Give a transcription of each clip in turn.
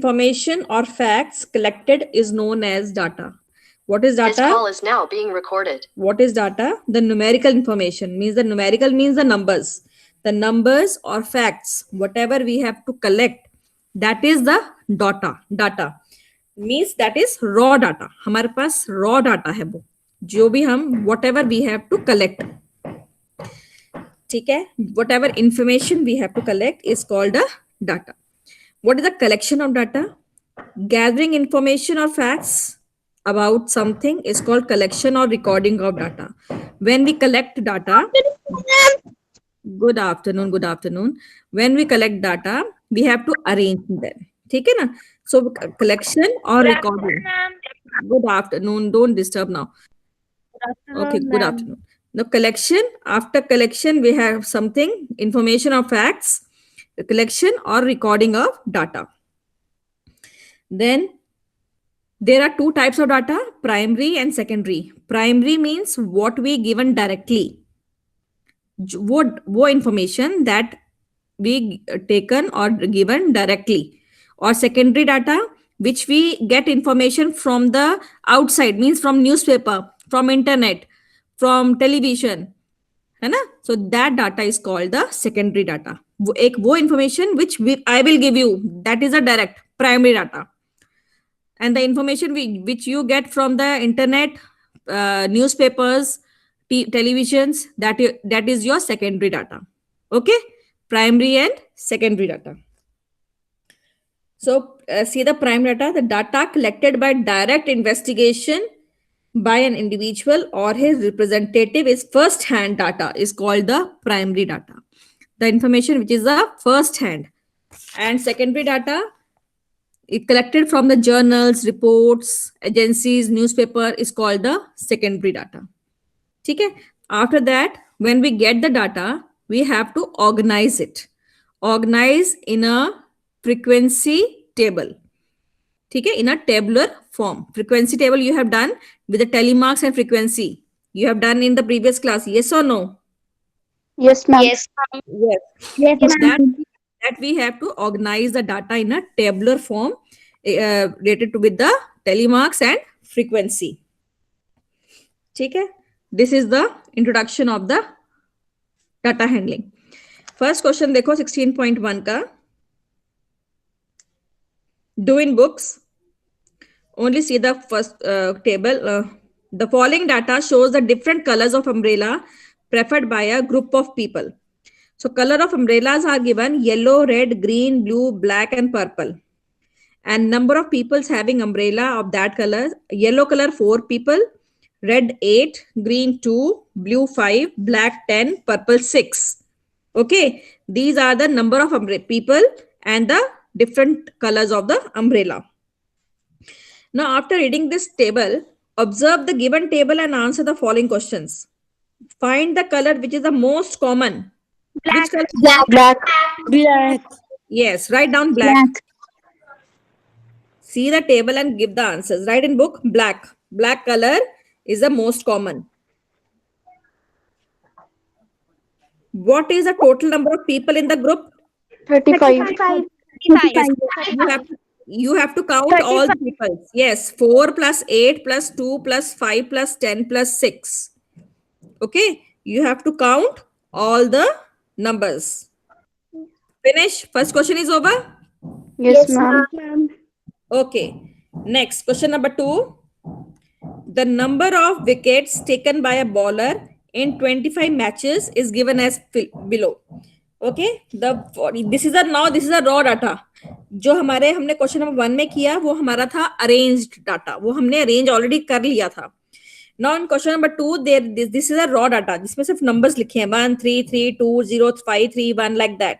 information or facts collected is known as data. What is data? This call is now being recorded. What is data? The numerical information means the numerical means the numbers. The numbers or facts, whatever we have to collect, that is the data. Data means that is raw data. हमारे पास raw data है वो, जो भी हम whatever we have to collect. ठीक है, whatever information we have to collect is called a data. What is the collection of data? Gathering information or facts about something is called collection or recording of data. When we collect data, good afternoon, good afternoon. When we collect data, we have to arrange them. ठीक है ना? So collection or recording. Good afternoon. Don't disturb now. Okay, good afternoon. Now collection, after collection, we have something, information or facts, the collection or recording of data. Then there are two types of data, primary and secondary. Primary means what we given directly. वो information that we taken or given directly. Or secondary data, which we get information from the outside, means from newspaper, from internet, from television, है ना? So that data is called the secondary data. वो information which I will give you, that is a direct primary data. And the information which you get from the internet, newspapers, televisions, that is your secondary data. Okay, primary and secondary data. So see the primary data, the data collected by direct investigation by an individual or his representative is first hand data, is called the primary data. The information which is the first hand. And secondary data, it collected from the journals, reports, agencies, newspaper, is called the secondary data. Okay. After that, when we get the data, we have to organize it. Organize in a frequency table. Okay, in a tabular form. Frequency table you have done with the telemarks and frequency. You have done in the previous class. Yes or no? Yes, ma'am. Yes. Yes. Yes, So ma'am. that we have to organize the data in a tabular form related to with the telemarks and frequency. Okay. This is the introduction of the data handling. First question देखो 16.1 का. Do in books. Only see the first table. The following data shows the different colors of umbrella preferred by a group of people. So color of umbrellas are given yellow, red, green, blue, black and purple. And number of peoples having umbrella of that color. Yellow color 4 people, red 8, green 2, blue 5, black 10, purple 6. Okay, these are the number of people and the different colors of the umbrella. Now, after reading this table, observe the given table and answer the following questions. Find the color which is the most common. Black. Which color? Black. Black. Yes, write down black. See the table and give the answers. Write in book black. Black color is the most common. What is the total number of people in the group? 35. 35. You have to count all the people. Yes, 4 plus 8 plus 2 plus 5 plus 10 plus 6. Okay, you have to count all the numbers. Finish. First question is over. Yes, ma'am. Okay. Next, question number 2. The number of wickets taken by a bowler in 25 matches is given as below. Okay. This is a raw data. जो हमने question number 1 में किया वो हमारा था arranged data, वो हमने arrange already कर लिया था. Now in question number 2, this is a raw data जिसमें सिर्फ numbers लिखे हैं 1 3 3 2 0 5 3 1 like that.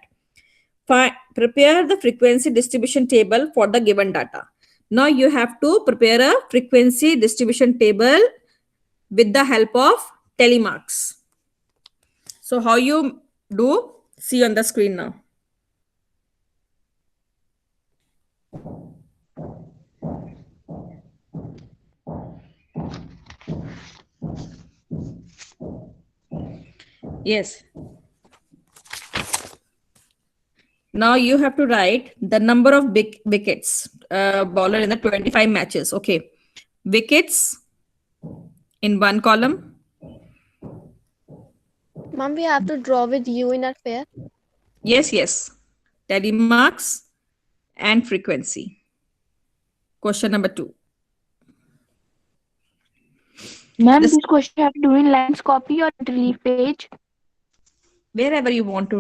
Prepare the frequency distribution table for the given data. Now you have to prepare a frequency distribution table with the help of telemarks. So how you do? See on the screen now. Yes. Now you have to write the number of big wickets bowler in the 25 matches. Okay. Wickets in one column. Mom, we have to draw with you in our pair. Yes. Tally marks and frequency. Question number 2. Ma'am, This- this question you have to do in lines copy or relief page. Wherever you want to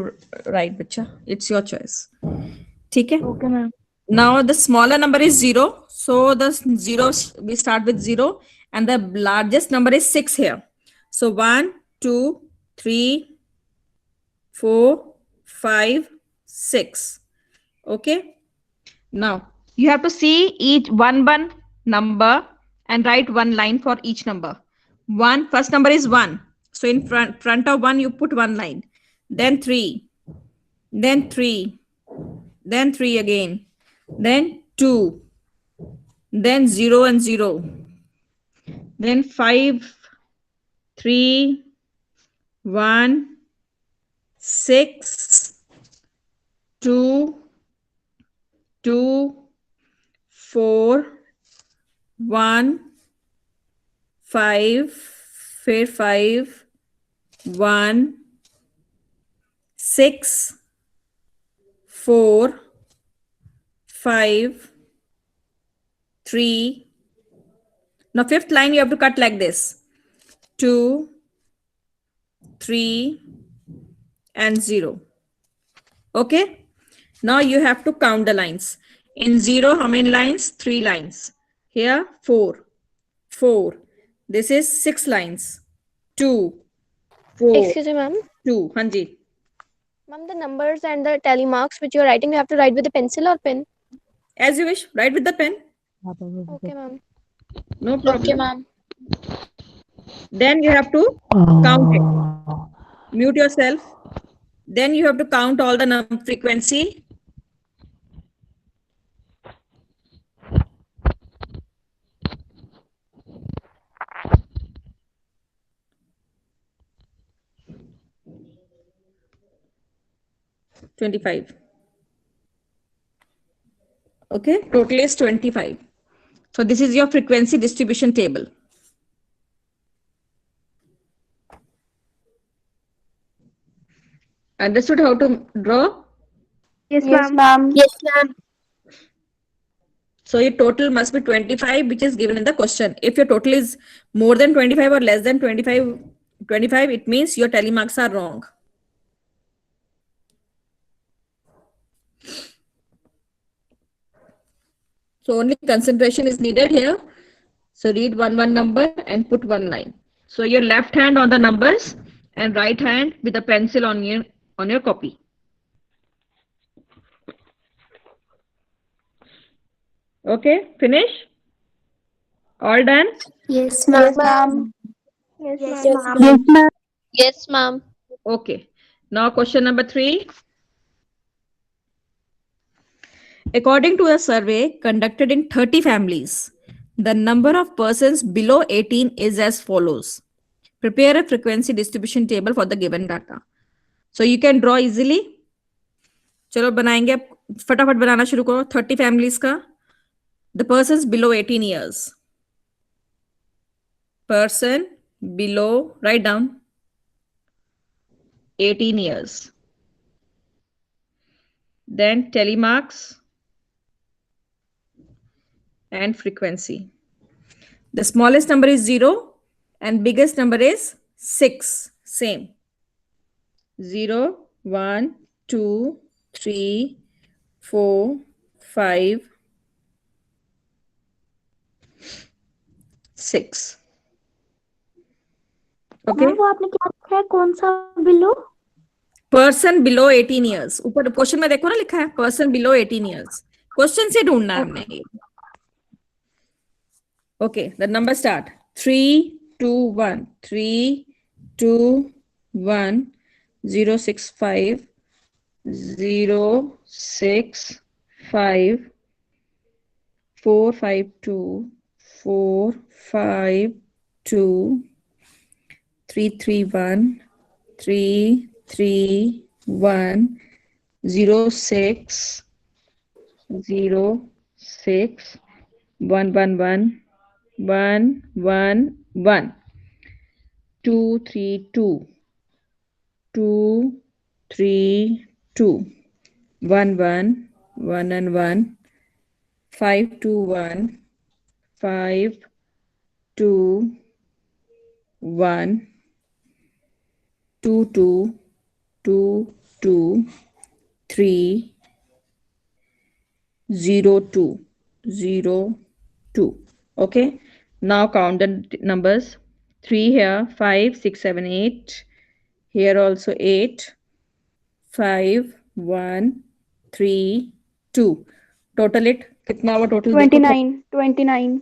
write, bacha. It's your choice. Okay. Okay, ma'am. Now the smaller number is 0. So the zeros, we start with 0. And the largest number is 6 here. So 1, 2, 3, 4, 5, 6. Okay. Now you have to see each one number and write one line for each number. First number is 1. So in front of 1 you put one line. Then 3. Then 3. Then 3 again. Then 2. Then 0 and 0. Then 5, 3, 1, 6, 2, 2, 4, 1, 5, 5, 1, 6, 4, 5, 3. Now fifth line you have to cut like this. 2, 3, and 0. Okay. Now you have to count the lines. In 0, how many lines? 3 lines. Here, 4. 4. This is 6 lines. 2, 4, Excuse me, ma'am. 2. Hanji. Ma'am, the numbers and the tally marks which you're writing, you have to write with a pencil or pen. As you wish. Write with the pen. Okay, ma'am. No problem. Okay, ma'am. Then you have to count it. Mute yourself. Then you have to count all the frequency. $25. Okay, total is 25. So this is your frequency distribution table. Understood how to draw? Yes, ma'am. Yes, ma'am. So your total must be 25, which is given in the question. If your total is more than 25 or less than 25, it means your tally marks are wrong. So only concentration is needed here. So read one number and put one line. So your left hand on the numbers and right hand with a pencil on your copy. Okay, finish? All done? Yes, Yes, ma'am. Yes, Yes, ma'am. Yes, ma'am. Okay. Now question number 3. According to a survey conducted in 30 families, the number of persons below 18 is as follows. Prepare a frequency distribution table for the given data. So you can draw easily. चलो बनाएंगे, फटाफट बनाना शुरू करो. 30 families का. The persons below 18 years. Person below, write down, 18 years. Then telemarks and frequency. The smallest number is 0 and biggest number is 6. Same. 0, 1, 2, 3, 4, 5, 6. Okay. वो आपने क्या लिखा है? कौन सा बिलो? Person below 18 years. ऊपर क्वेश्चन में देखो ना लिखा है पर्सन बिलो 18 ईयर्स. क्वेश्चन से ढूंढना है हमने. Okay, the number start. 3, 2, 1, 3, 2, 1, 0, 6, 5, 0, 6, 5, 4, 5, 2, 4, 5, 2, 3, 3, 1, 3, 3, 1, 06 06 111 111 232 232 11 1 and 1 521 521 22 22 3 02 02. Okay, now count the numbers. 3 here, 5 6 7 8. Here also 8 5 1 3 2. Total it कितना हुआ total देखो 29 29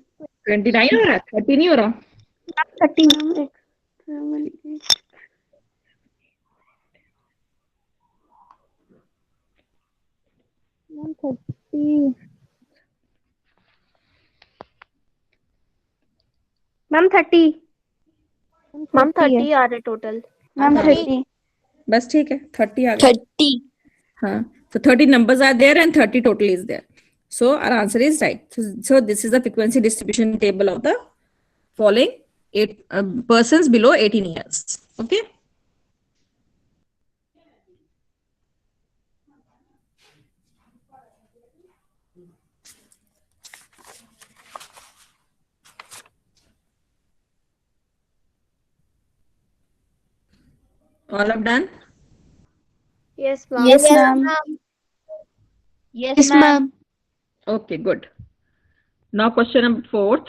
29 हो रहा है 30 नहीं हो रहा 30 ma'am 30 ma'am 30 Ma'am, 30 are a total. Ma'am 30 बस ठीक है 30 आ गया 30. हाँ so 30 numbers are there and 30 total is there so our answer is right so this is the frequency distribution table of the following persons below 18 years okay all have done Yes, ma'am. Yes, ma'am. Yes, ma'am. okay good now question number 4th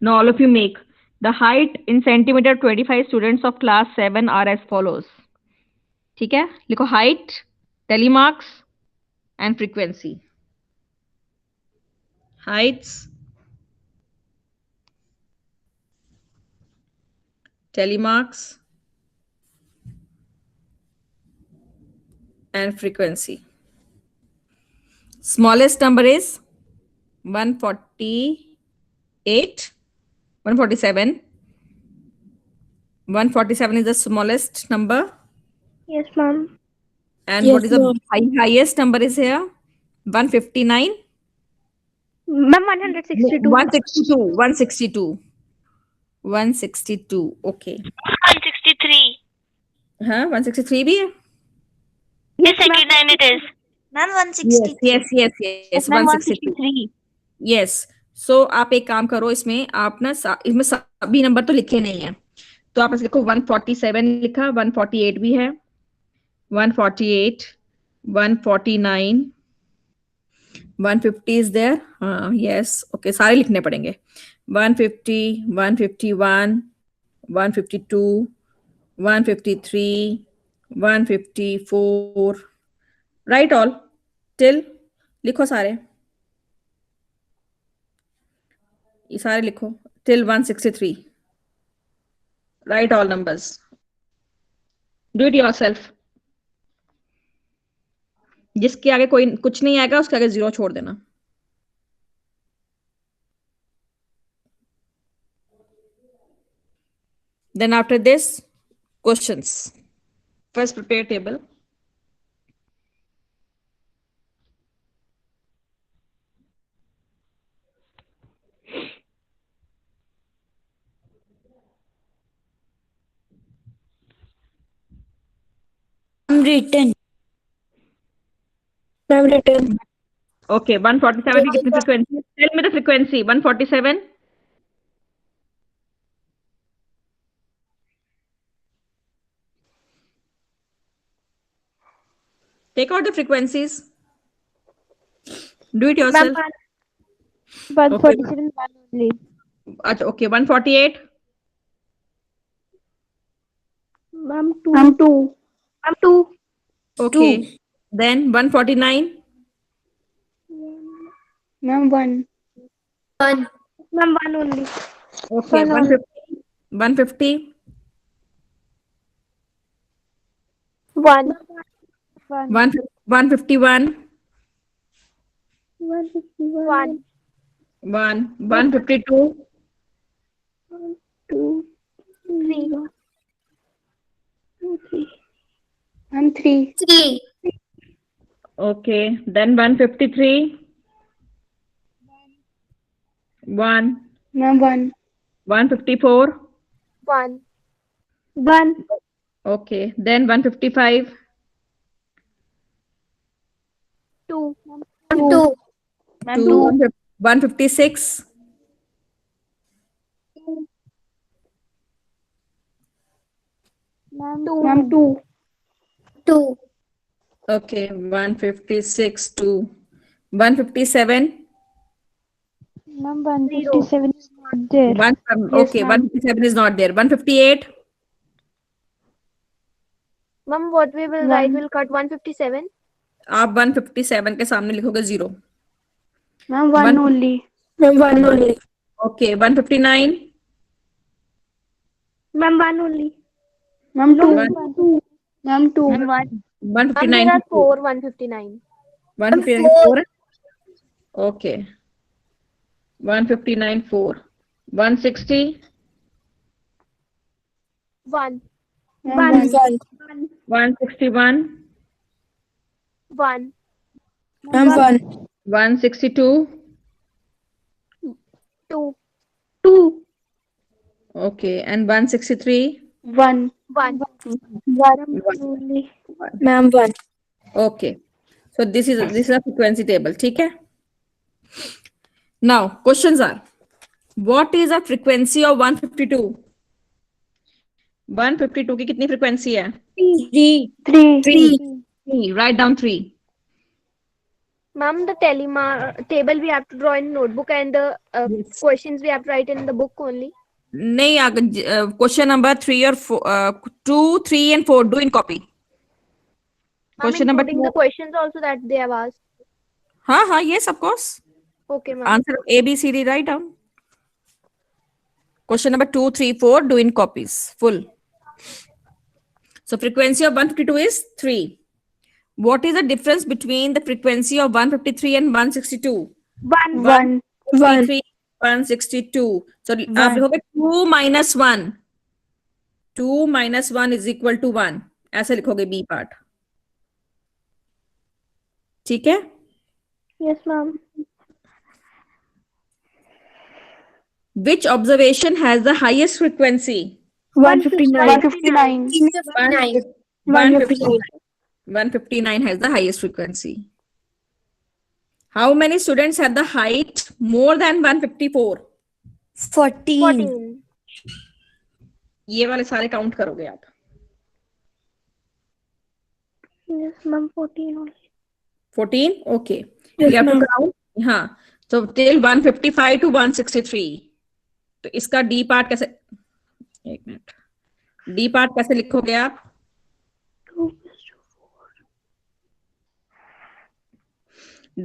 now all of you make the height in centimeter 25 students of class 7 are as follows ठीक है लिखो height telemarks and frequency heights telemarks and frequency smallest number is 148 147 147 is the smallest number Yes, ma'am. and what is the highest number is here 159 Ma'am 162 162 162 162 okay 163. हाँ 163 भी है Yes, second line it is. Ma'am, 163. yes 163 yes so आप एक काम करो इसमें आप ना इसमें सभी नंबर तो लिखे नहीं है तो आप लिखो 147 लिखा 148 भी है 148 149 150 is there yes okay सारे लिखने पड़ेंगे 150 151 152 153 154 write all till लिखो सारे ये सारे लिखो till 163 write all numbers do it yourself जिसके आगे कोई कुछ नहीं आएगा उसके आगे 0 छोड़ देना then after this questions first prepare table written ma'am written okay 147 की कितनी frequency tell me the frequency 147 take out the frequencies do it yourself 147 only अच्छा okay 148 ma'am 2 ma'am 2 okay then 149 ma'am 1 1. ma'am 1 only okay 150 150 1. 151 151 152 2 3 Ma'am, 3. 3. Okay. Then 153. 1. Ma'am, 1. 154. 1. 1. Okay. Then 155. 2. 2. Ma'am, 2. 2. 156. Ma'am, 2. 2. Okay. 156. 2. 157. Ma'am, 157 is not there. One, Yes, okay. ma'am. 157 is not there. 158. Ma'am, what we will write 1. will cut 157. आप 157 के सामने लिखोगे 0. Ma'am, 1 only. Ma'am, 1 only. Okay. 159. Ma'am, 1 only. Ma'am, 2. Ma'am, 2. Ma'am, 1. Ma'am, 159. there are 4 159. 159. 4. Okay. 159. 4. 160. 1. 1. 161. 1. Ma'am, 1. 162. 2. 2. Okay. And 163. 1. 1. 1 only. Ma'am, 1. Okay. So this is a frequency table. ठीक है? Now questions are: what is the frequency of 152? 152 की कितनी frequency है? 3. 3. 3. Write down 3. Ma'am, the table we have to draw in notebook and the Yes. questions we have to write in the book only. नहीं, question number 3 or 4, 2, 3 and 4 do in copy. Ma'am, Question number including 2. the questions also that they have asked. हाँ, yes, of course. Okay, ma'am. Answer A, B, C, D, write down. Question number 2, 3, 4 do in copies full. So frequency of 152 is 3. What is the difference between the frequency of 153 and 162? 1. 1. 153, 162. So आप लिखोगे 2 minus 1. 2 minus 1 is equal to 1. ऐसे लिखोगे B part. ठीक है? Yes, ma'am. Which observation has the highest frequency? 159. 159. 159. 159 has the highest frequency. How many students have the height more than 154? 14. 14. ये वाले सारे count करोगे आप. Yes, ma'am. 14 only. 14? Okay. Yes, You have to ma'am. count. हाँ. So till 155 to 163. तो इसका D part कैसे? एक मिनट. D part कैसे लिखोगे आप? 2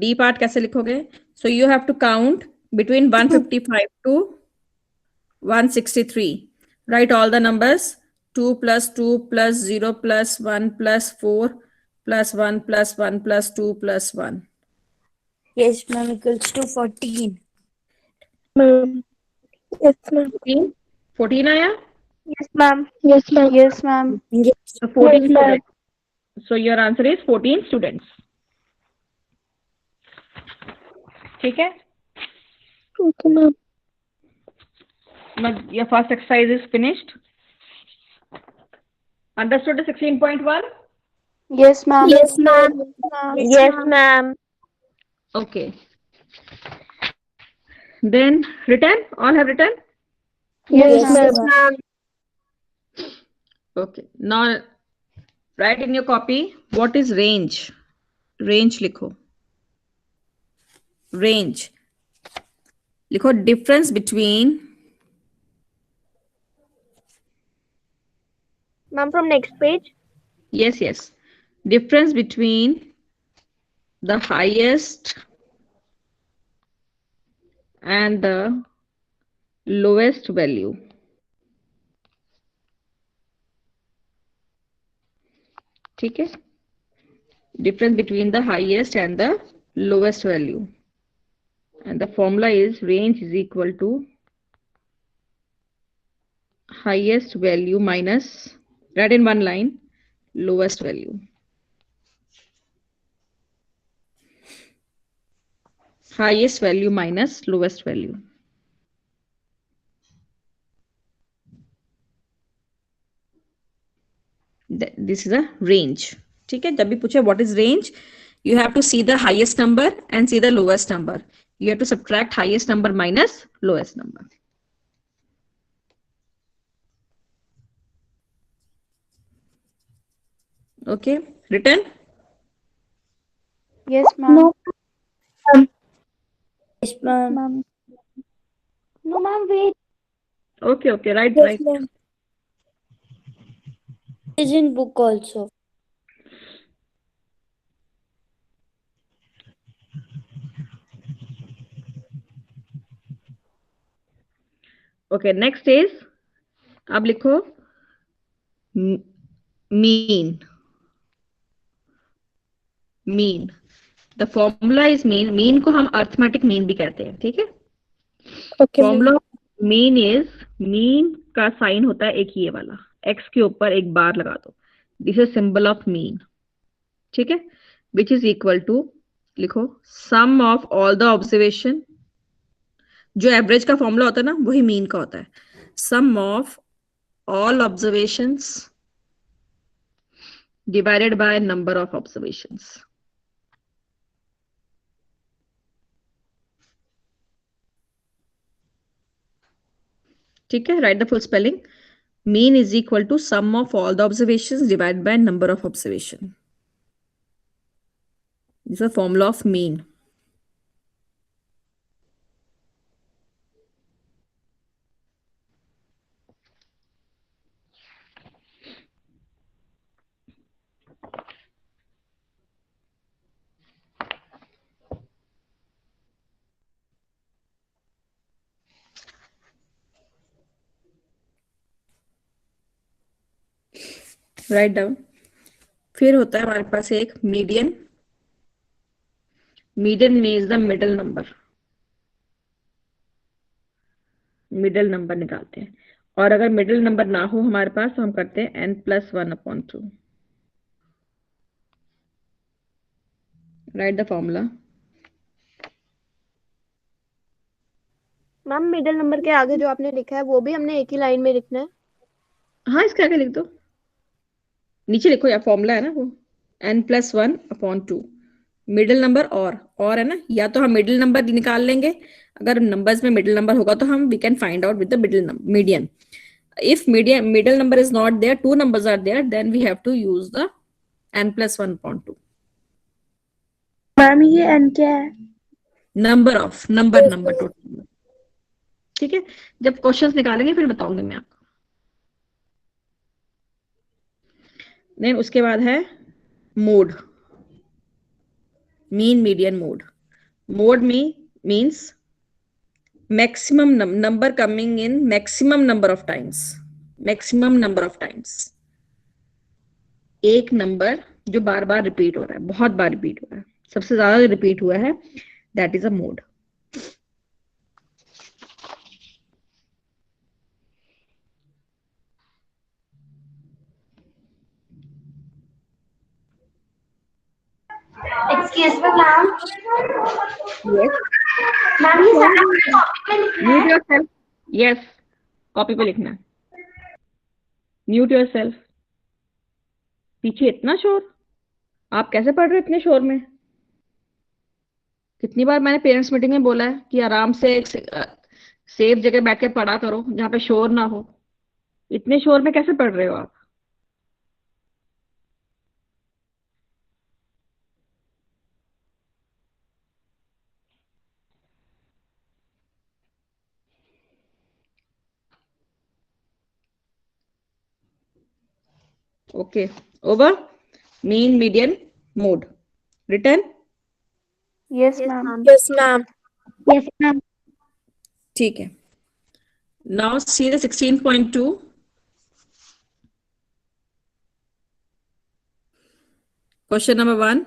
D part कैसे लिखोगे? So you have to count between 155 to 163. Write all the numbers. 2 plus 2 plus 0 plus 1 plus 4 plus 1 plus 1 plus 2 plus 1. Yes, ma'am, equals to 14. Ma'am. Yes, ma'am. 14? 14 आया? Yes, ma'am. Yes, ma'am. Yes, ma'am. Yes. So 14 Yes, ma'am. students. So your answer is 14 students. ठीक है? Okay, ma'am. Your first exercise is finished. Understood the 16.1? Yes, ma'am. Yes, ma'am. Yes, ma'am. Okay. Then written? All have written? Yes, Yes, ma'am. Okay. Now write in your copy what is range. Range लिखो. Range. लिखो difference between. Ma'am, from next page. Yes. Difference between the highest and the lowest value. ठीक है? Difference between the highest and the lowest value. And the formula is range is equal to highest value minus, write in one line, lowest value. Highest value minus lowest value. This is a range. ठीक है, जब भी पूछे what is range, you have to see the highest number and see the lowest number. You have to subtract highest number minus lowest number. Okay, written? Yes, ma'am. No, Yes, ma'am. ma'am. No, ma'am, wait. Okay, okay, right, Yes, right. ma'am. Is in book also. Okay, next is, अब लिखो mean. Mean. The formula is mean. Mean को हम arithmetic mean भी कहते हैं, ठीक है? Okay, ma'am. Formula mean is, mean का साइन होता है एक ये वाला, एक्स के ऊपर एक बार लगा दो, this is symbol of mean, ठीक है, विच इज इक्वल टू, लिखो sum of all the observation, जो एवरेज का फॉर्मूला होता है ना वही मीन का होता है, sum of all observations divided by number of observations. ठीक है, write the full spelling. Mean is equal to sum of all the observations divided by number of observation. This is the formula of mean. Write down. फिर होता है हमारे पास एक median. Median means the middle number. Middle number निकालते हैं, और अगर middle number ना हो हमारे पास तो हम करते हैं n+1/2. Right the formula. Ma'am middle number के आगे जो आपने लिखा है वो भी हमने एक ही लाइन में लिखना है. हाँ, इसके आगे लिख दो, नीचे लिखो, या फॉर्मूला है ना वो, n+1/2. मिडिल नंबर और है ना, या तो हम मिडिल नंबर निकाल लेंगे, अगर नंबर्स में मिडिल नंबर होगा तो हम we can find out with the middle median. If middle number is not there, two numbers are there, then we have to use the n+1/2. Ma'am ये n क्या है? Number total. ठीक है, जब questions निकालेंगे फिर बताऊंगी मैं आपको. देन उसके बाद है mode. Mean median mode. Mode means maximum number coming in maximum number of times. maximum number of times. एक नंबर जो बार बार रिपीट हो रहा है, बहुत बार रिपीट हो रहा है, सबसे ज्यादा रिपीट हुआ है, that is a mode. Excuse me, ma'am. Yes. Ma'am ये सारा कॉपी में लिखना Mute है. yourself. Yes. कॉपी पे लिखना है. Mute yourself. पीछे इतना शोर, आप कैसे पढ़ रहे हो इतने शोर में? कितनी बार मैंने पेरेंट्स मीटिंग में बोला है कि आराम से एक सेफ जगह बैठ के पढ़ा करो जहाँ पे शोर ना हो. इतने शोर में कैसे पढ़ रहे हो आप? Okay, over. Mean, median, mode. Written? Yes, ma'am. Yes, ma'am. Yes, ma'am. ठीक है. Now see the 16.2. Question number 1.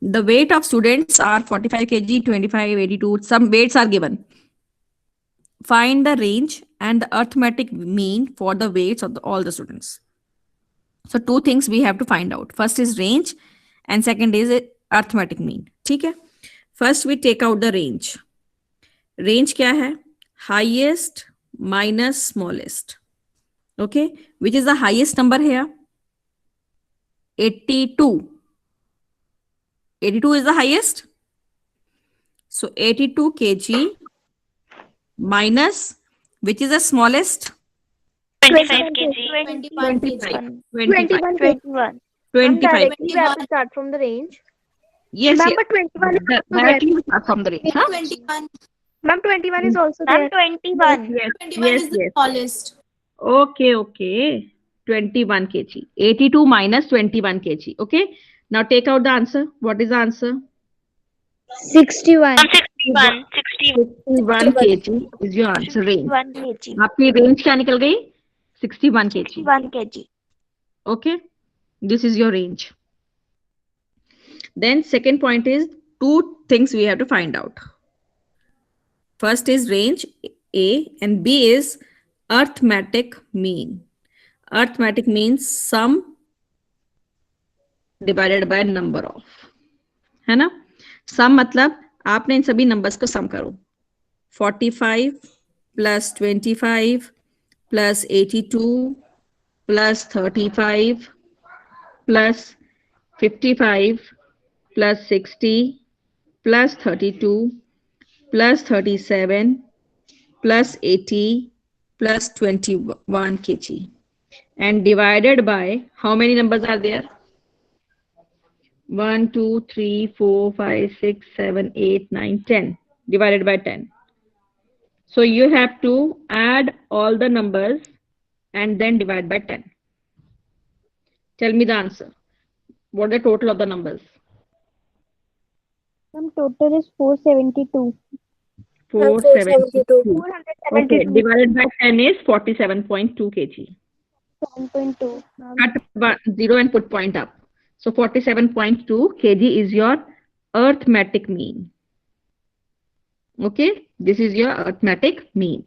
The weight of students are 45 kg, 25, 82. Some weights are given. Find the range and the arithmetic mean for the weights of all the students. So two things we have to find out. First is range and second is arithmetic mean. ठीक है? First we take out the range. Range क्या है? Highest minus smallest. Okay, which is the highest number here? 82. 82 is the highest. So 82 kg minus, which is the smallest? 25 kg. 21 25. 21 21. 25. Directly we have to start from the range. Yes, Ma'am, yes. but 21 is also there. Directly we start from the range. Huh? 21. Ma'am, 21 is also Ma'am, there. 21. Yes, 21 yes, is the yes. smallest. Okay, okay. 21 kg. 82 minus 21 kg. Okay. Now take out the answer. What is the answer? 61. Ma'am, 61. 61 kg is your answer. Range. 61 kg. आपकी range क्या निकल गई? 61 kg. 61 kg. Okay. This is your range. Then second point is two things we have to find out. First is range A and B is arithmetic mean. Arithmetic means sum divided by number of. है ना? Sum मतलब आपने इन सभी numbers को sum करो. 45 plus 25 plus 82 plus 35 plus 55 plus 60 plus 32 plus 37 plus 80 plus 21 kg and divided by how many numbers are there? 1, 2, 3, 4, 5, 6, 7, 8, 9, 10 divided by 10. So you have to add all the numbers and then divide by 10. Tell me the answer. What is the total of the numbers? Ma'am, total is 472. 472. 472. Okay, divided by 10 is 47.2 kg. 7.2. Ma'am. Cut 0 and put point up. So 47.2 kg is your arithmetic mean. Okay, this is your arithmetic mean.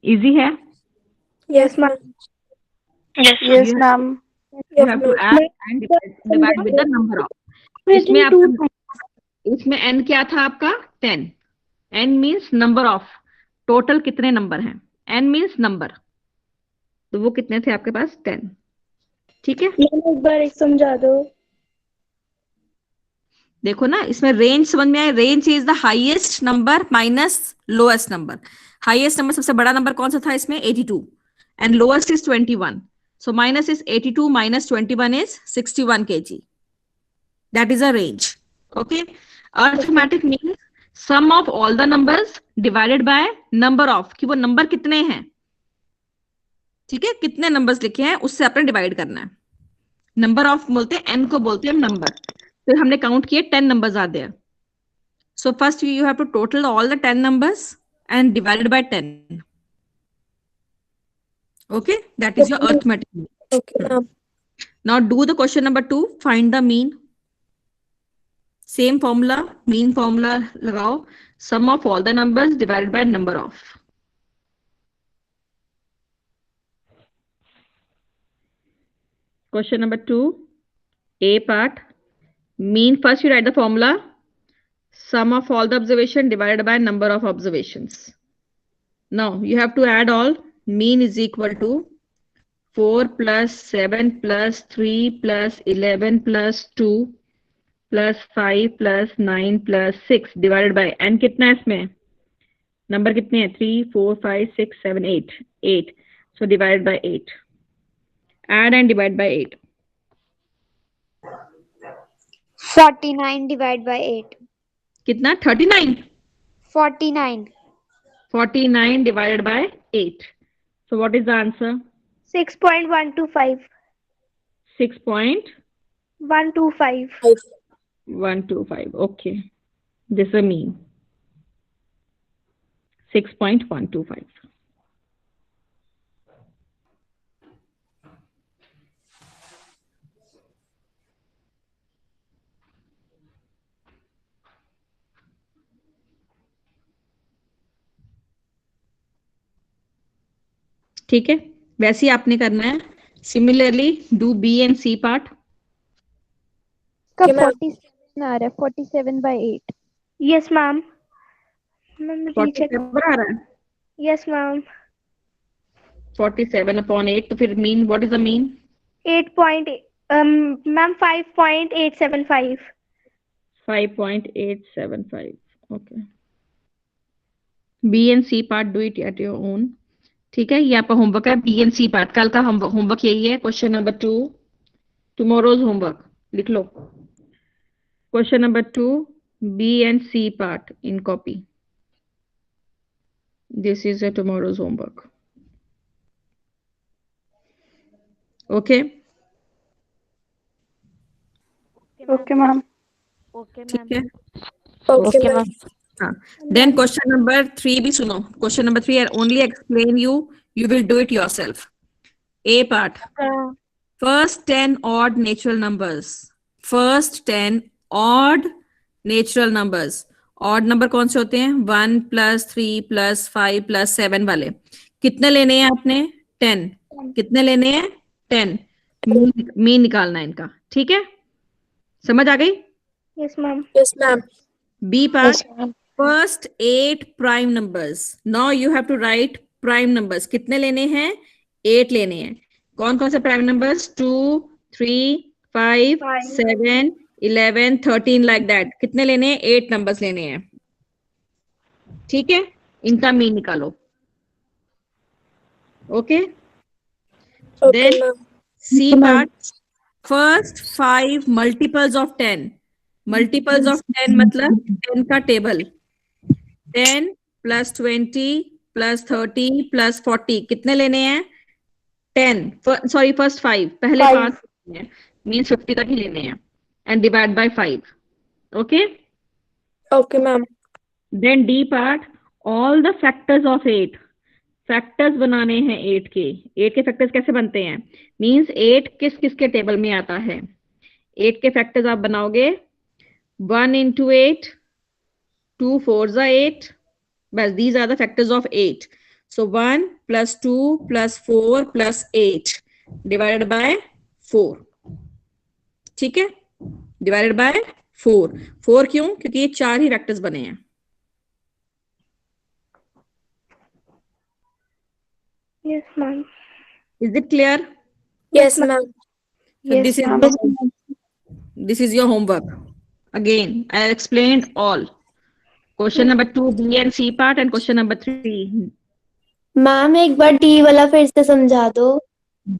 Easy है? Yes, ma'am. Yes. Yes, ma'am. You have to add and divide with the number of. इसमें आपका इसमें n क्या था आपका? 10. n means number of. Total कितने number हैं? n means number. तो वो कितने थे आपके पास? 10. ठीक है? एक बार एक समझा दो. देखो ना, इसमें रेंज समझ में आया. Range is the highest number minus lowest number. Highest number सबसे बड़ा नंबर कौन सा था इसमें? 82 and lowest is 21. So minus is 82 minus 21 is 61 kg. That is a range. Okay. Arithmetic means sum of all the numbers divided by number of. कि वो number कितने हैं? ठीक है, कितने नंबर्स लिखे हैं उससे आपने डिवाइड करना है. नंबर ऑफ बोलते हैं, n को बोलते हैं नंबर. फिर हमने काउंट किए 10 numbers are there. So first you have to total all the 10 numbers and divided by 10. Okay, that is your arithmetic mean. Okay, ma'am. Now do the question number 2. Find the mean. Same formula, mean formula लगाओ. Sum of all the numbers divided by number of. Question number 2. A part. Mean, first you write the formula. Sum of all the observation divided by number of observations. Now you have to add all. Mean is equal to 4 plus 7 plus 3 plus 11 plus 2 plus 5 plus 9 plus 6 divided by n कितना है इसमें? Number कितने हैं? 3, 4, 5, 6, 7, 8. 8. So divided by 8. Add and divide by 8. 49 divided by 8. कितना? 39. 49. 49 divided by 8. So what is the answer? 6.125. 6.125. 125. Okay. This is a mean. 6.125. ठीक है. वैसे ही आपने करना है. Similarly, do B and C part. का 47 आ रहा है 47 by 8. Yes, ma'am. Ma'am, recheck. 47 आ रहा है. Yes, ma'am. 47 upon 8. तो फिर mean, what is the mean? ma'am, 5.875. 5.875. Okay. B and C part, do it at your own. ठीक है, ये आपका होमवर्क है. B and C part. कल का होमवर्क यही है. Question number 2. Tomorrow's homework. लिख लो. Question number 2, B and C part in copy. This is a tomorrow's homework. Okay. Okay, ma'am. ठीक है. Okay, ma'am. हाँ. Then question number 3 भी सुनो. Question number 3 I only explain you. You will do it yourself. A part. First 10 odd natural numbers. First 10 odd natural numbers. Odd number कौन से होते हैं? 1 plus 3 plus 5 plus 7 वाले. कितने लेने हैं आपने? 10. कितने लेने हैं? 10. मीन निकालना है इनका. ठीक है, समझ आ गई? Yes, ma'am. Yes, ma'am. B part. First 8 prime numbers. Now you have to write prime numbers. कितने लेने हैं? 8 लेने हैं. कौन कौन से prime numbers? 2, 3, 5, 7, 11, 13 like that. कितने लेने हैं? 8 numbers लेने हैं. ठीक है, इनका मीन निकालो. Okay. Then C part. First 5 multiples of 10. Multiples of 10 मतलब 10 का टेबल. 10 plus 20 plus 30 plus 40 कितने लेने हैं? 10. Sorry, first 5. पहले 5 लेने हैं. Means 50 तक ही लेने हैं. And divide by 5. Okay? Okay, ma'am. Then D part. All the factors of 8. Factors बनाने हैं 8 के. 8 के फैक्टर्स कैसे बनते हैं? मींस 8 किस किस के टेबल में आता है? 8 के फैक्टर्स आप बनाओगे 1 into 8, 2 4s are 8. बस these are the factors of 8. So 1 plus 2 plus 4 plus 8 divided by 4. ठीक है, divided by 4. 4 क्यों? क्योंकि ये 4 ही फैक्टर्स बने हैं. Yes, ma'am. Is it clear? Yes, ma'am. So Yes, this is your homework. Again, I explained all. Question number 2, B and C part, and question number 3. Ma'am एक बार D वाला फिर से समझा दो.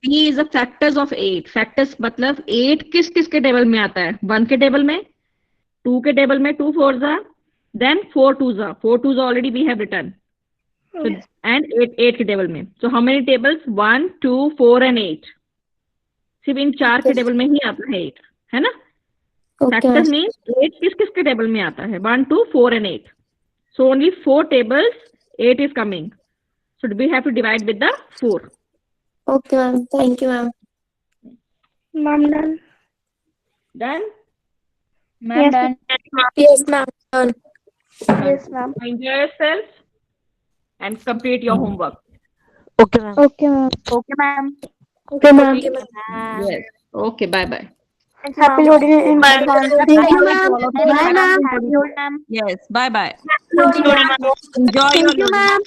B is the factors of 8. Factors मतलब 8 किस किस के टेबल में आता है? 1 के टेबल में, 2 के टेबल में, 2 4s are, then 4 2s are. 4 2s already we have written. So, and 8 के टेबल में. So how many tables? 1 2 4 and 8. सिर्फ इन 4 के टेबल में ही आता है 8, है ना? Factors means 8 किस किस के टेबल में आता है? 1 2 4 and 8. So only 4 tables 8 is coming. So we have to divide with the 4. Okay ma'am, thank you ma'am. Ma'am, done. Done? Yes, done. Yes, ma'am. Done. Yes, ma'am. Enjoy yourself and complete your homework. Okay, ma'am. Okay, ma'am. Okay, ma'am. Yes. Okay, bye bye. Happy loading in advance. Thank you ma'am. Bye ma'am. Yes, bye bye. Thank you, ma'am. Enjoy Thank your you ma'am.